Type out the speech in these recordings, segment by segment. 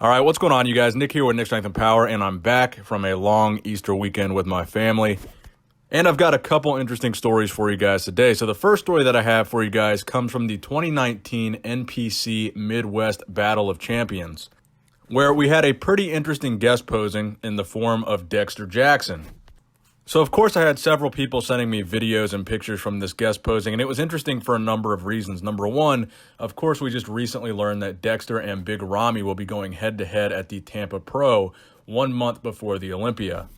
All right, what's going on, you guys? Nick here with Nick Strength and Power, and I'm back from a long Easter weekend with my family. And I've got a couple interesting stories for you guys today. So the first story that I have for you guys comes from the 2019 NPC Midwest Battle of Champions, where we had a pretty interesting guest posing in the form of Dexter Jackson. So, of course, I had several people sending me videos and pictures from this guest posing, and it was interesting for a number of reasons. Number one, of course, we just recently learned that Dexter and Big Ramy will be going head-to-head at the Tampa Pro 1 month before the Olympia.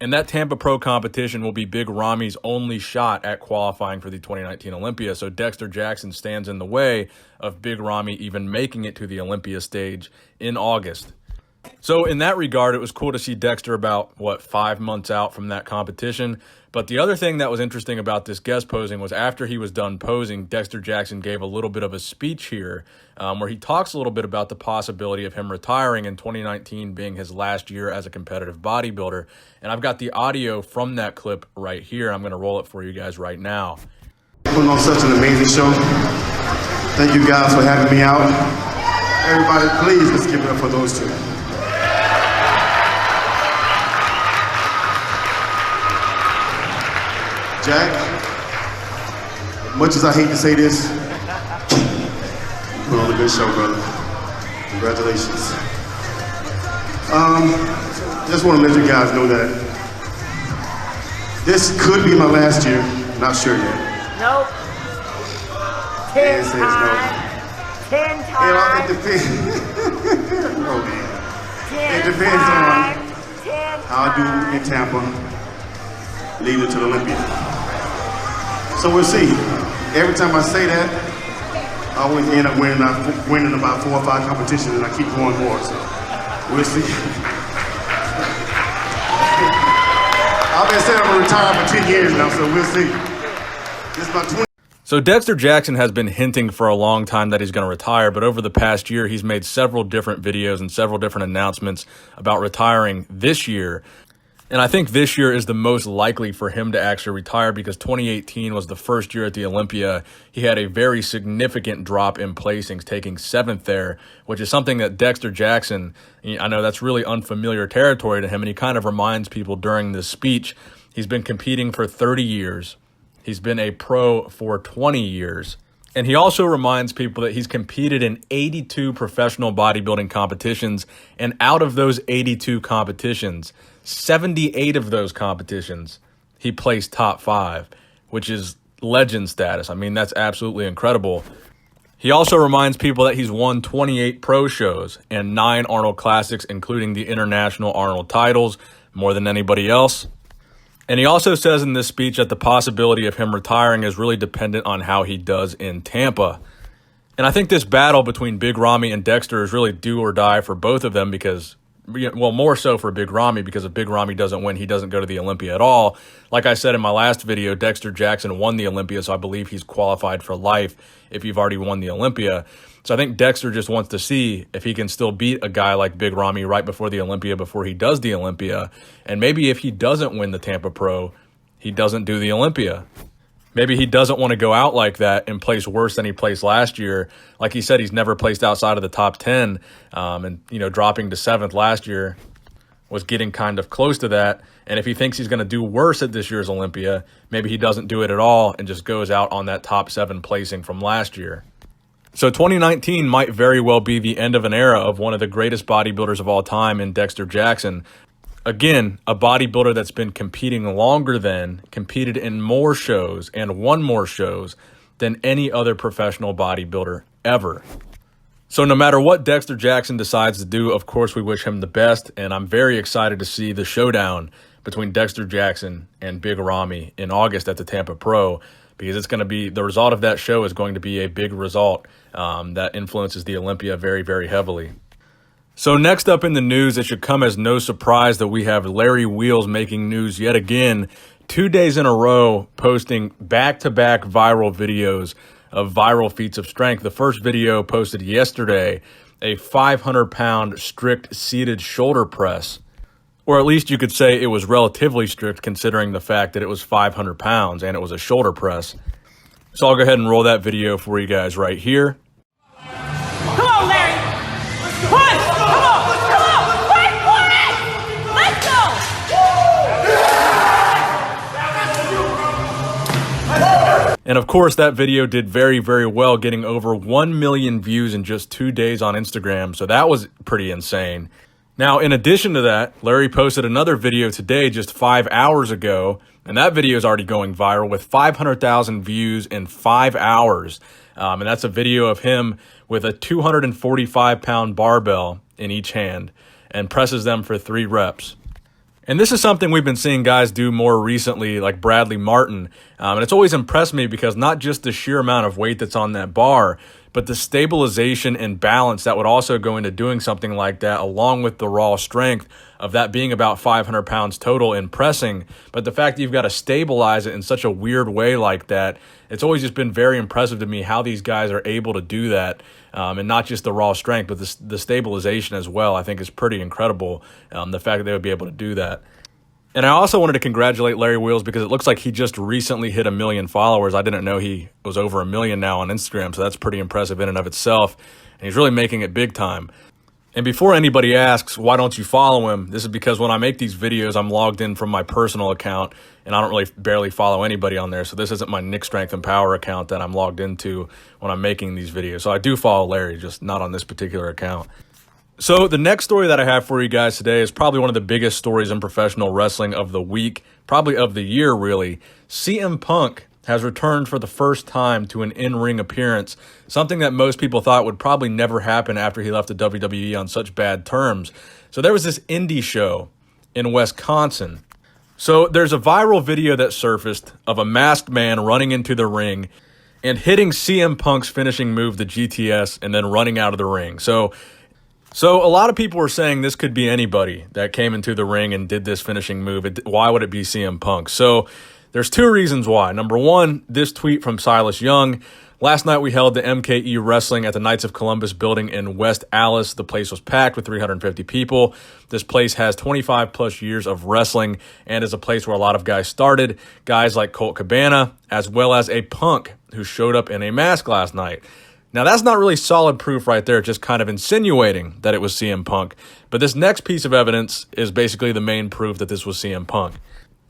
And that Tampa Pro competition will be Big Ramy's only shot at qualifying for the 2019 Olympia, so Dexter Jackson stands in the way of Big Ramy even making it to the Olympia stage in August. So in that regard, it was cool to see Dexter about, 5 months out from that competition. But the other thing that was interesting about this guest posing was after he was done posing, Dexter Jackson gave a little bit of a speech here where he talks a little bit about the possibility of him retiring in 2019 being his last year as a competitive bodybuilder. And I've got the audio from that clip right here. I'm going to roll it for you guys right now. Putting on such an amazing show. Thank you guys for having me out. Everybody, please, let's give it up for those two. Jack, much as I hate to say this, you put on a good show, brother. Congratulations. Just want to let you guys know that this could be my last year. Not sure yet. Nope. 10 times. 10 times. You know, it depends. Oh, man. It depends on how I do in Tampa, leading to the Olympia. So we'll see. Every time I say that, I always end up winning about 4 or 5 competitions, and I keep going more. So we'll see. I've been saying I'm gonna retire for 10 years now, so we'll see. This is my 20. So Dexter Jackson has been hinting for a long time that he's going to retire, but over the past year, he's made several different videos and several different announcements about retiring this year. And I think this year is the most likely for him to actually retire because 2018 was the first year at the Olympia. He had a very significant drop in placings, taking 7th there, which is something that Dexter Jackson, I know that's really unfamiliar territory to him, and he kind of reminds people during this speech, he's been competing for 30 years. He's been a pro for 20 years. And he also reminds people that he's competed in 82 professional bodybuilding competitions, and out of those 82 competitions, 78 of those competitions, he placed top 5, which is legend status. I mean, that's absolutely incredible. He also reminds people that he's won 28 pro shows and 9 Arnold Classics, including the international Arnold titles, more than anybody else. And he also says in this speech that the possibility of him retiring is really dependent on how he does in Tampa. And I think this battle between Big Ramy and Dexter is really do or die for both of them because, well, more so for Big Ramy because if Big Ramy doesn't win, he doesn't go to the Olympia at all. Like I said in my last video, Dexter Jackson won the Olympia, so I believe he's qualified for life if you've already won the Olympia. So I think Dexter just wants to see if he can still beat a guy like Big Ramy right before the Olympia, before he does the Olympia. And maybe if he doesn't win the Tampa Pro, he doesn't do the Olympia. Maybe he doesn't want to go out like that and place worse than he placed last year. Like he said, he's never placed outside of the top 10. And, dropping to 7th last year was getting kind of close to that. And if he thinks he's going to do worse at this year's Olympia, maybe he doesn't do it at all and just goes out on that top 7 placing from last year. So 2019 might very well be the end of an era of one of the greatest bodybuilders of all time in Dexter Jackson. Again, a bodybuilder that's been competing longer than, competed in more shows and won more shows than any other professional bodybuilder ever. So no matter what Dexter Jackson decides to do, of course we wish him the best, and I'm very excited to see the showdown between Dexter Jackson and Big Ramy in August at the Tampa Pro, because it's going to be, the result of that show is going to be a big result that influences the Olympia very, very heavily. So next up in the news, it should come as no surprise that we have Larry Wheels making news yet again, 2 days in a row, posting back-to-back viral videos of viral feats of strength. The first video posted yesterday, a 500-pound strict seated shoulder press. Or at least you could say it was relatively strict considering the fact that it was 500 pounds and it was a shoulder press. So I'll go ahead and roll that video for you guys right here. Come on, Larry. Push. Come on. And of course, that video did very, very well, getting over 1 million views in just 2 days on Instagram. So that was pretty insane. Now, in addition to that, Larry posted another video today, just 5 hours ago, and that video is already going viral with 500,000 views in 5 hours. And that's a video of him with a 245-pound barbell in each hand and presses them for 3 reps. And this is something we've been seeing guys do more recently, like Bradley Martin. And it's always impressed me because not just the sheer amount of weight that's on that bar, but the stabilization and balance that would also go into doing something like that, along with the raw strength of that being about 500 pounds total in pressing. But the fact that you've got to stabilize it in such a weird way like that, it's always just been very impressive to me how these guys are able to do that. And not just the raw strength, but the stabilization as well, I think is pretty incredible, the fact that they would be able to do that. And I also wanted to congratulate Larry Wheels because it looks like he just recently hit 1 million followers. I didn't know he was over 1 million now on Instagram, so that's pretty impressive in and of itself. And he's really making it big time. And before anybody asks, why don't you follow him? This is because when I make these videos, I'm logged in from my personal account, and I don't really barely follow anybody on there. So this isn't my Nick Strength and Power account that I'm logged into when I'm making these videos. So I do follow Larry, just not on this particular account. So the next story that I have for you guys today is probably one of the biggest stories in professional wrestling of the week, probably of the year, really. CM Punk has returned for the first time to an in-ring appearance, something that most people thought would probably never happen after he left the WWE on such bad terms. So there was this indie show in Wisconsin. So there's a viral video that surfaced of a masked man running into the ring and hitting CM Punk's finishing move, the GTS, and then running out of the ring. So a lot of people were saying this could be anybody that came into the ring and did this finishing move. Why would it be CM Punk? So there's 2 reasons why. Number one, this tweet from Silas Young. Last night we held the MKE Wrestling at the Knights of Columbus building in West Allis. The place was packed with 350 people. This place has 25 plus years of wrestling and is a place where a lot of guys started. Guys like Colt Cabana, as well as a Punk who showed up in a mask last night. Now, that's not really solid proof right there, just kind of insinuating that it was CM Punk. But this next piece of evidence is basically the main proof that this was CM Punk.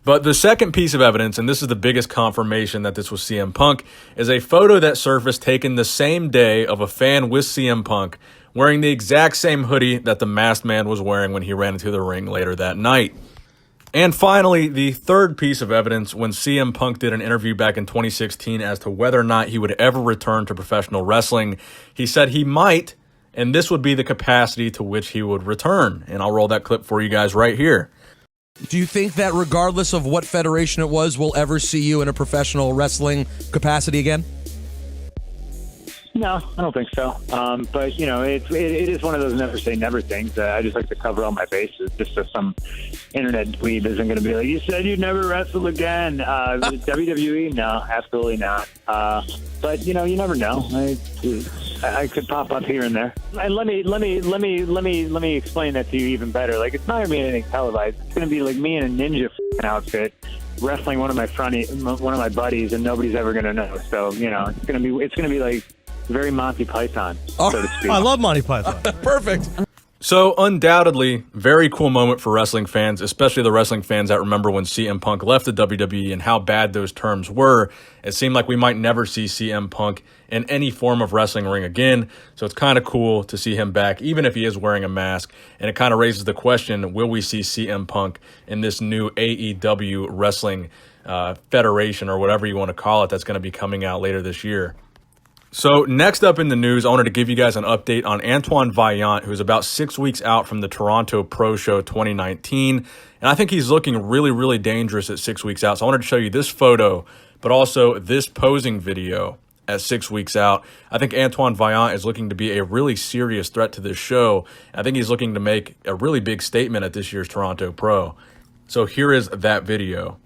But the second piece of evidence, and this is the biggest confirmation that this was CM Punk, is a photo that surfaced taken the same day of a fan with CM Punk wearing the exact same hoodie that the masked man was wearing when he ran into the ring later that night. And finally, the third piece of evidence, when CM Punk did an interview back in 2016 as to whether or not he would ever return to professional wrestling, he said he might, and this would be the capacity to which he would return. And I'll roll that clip for you guys right here. Do you think that regardless of what federation it was, we'll ever see you in a professional wrestling capacity again? No, I don't think so. But, you know, it is one of those never say never things. I just like to cover all my bases just so some internet dweeb isn't going to be like, you said you'd never wrestle again. WWE? No, absolutely not. But, you know, you never know. I could pop up here and there. And let me explain that to you even better. Like, it's not going to be anything televised. It's going to be like me in a ninja outfit wrestling one of my buddies, and nobody's ever going to know. So, you know, it's going to be like very Monty Python, so to speak. I love Monty Python. Perfect. So undoubtedly, very cool moment for wrestling fans, especially the wrestling fans that remember when CM Punk left the WWE and how bad those terms were. It seemed like we might never see CM Punk in any form of wrestling ring again. So it's kind of cool to see him back, even if he is wearing a mask. And it kind of raises the question, will we see CM Punk in this new AEW wrestling federation, or whatever you want to call it, that's going to be coming out later this year? So next up in the news, I wanted to give you guys an update on Antoine Vaillant, who's about 6 weeks out from the Toronto Pro Show 2019. And I think he's looking really, really dangerous at 6 weeks out. So I wanted to show you this photo, but also this posing video at 6 weeks out. I think Antoine Vaillant is looking to be a really serious threat to this show. I think he's looking to make a really big statement at this year's Toronto Pro. So here is that video.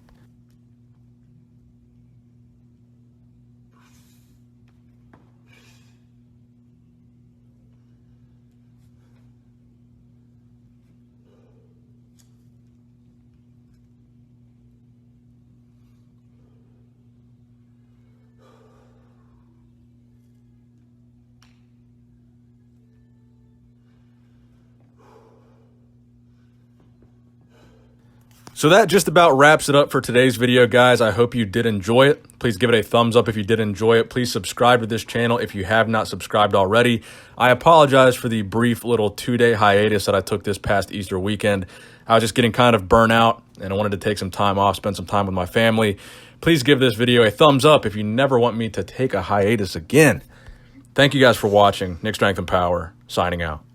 So that just about wraps it up for today's video, guys. I hope you did enjoy it. Please give it a thumbs up if you did enjoy it. Please subscribe to this channel if you have not subscribed already. I apologize for the brief little 2-day hiatus that I took this past Easter weekend. I was just getting kind of burnt out, and I wanted to take some time off, spend some time with my family. Please give this video a thumbs up if you never want me to take a hiatus again. Thank you guys for watching. Nick Strength and Power, signing out.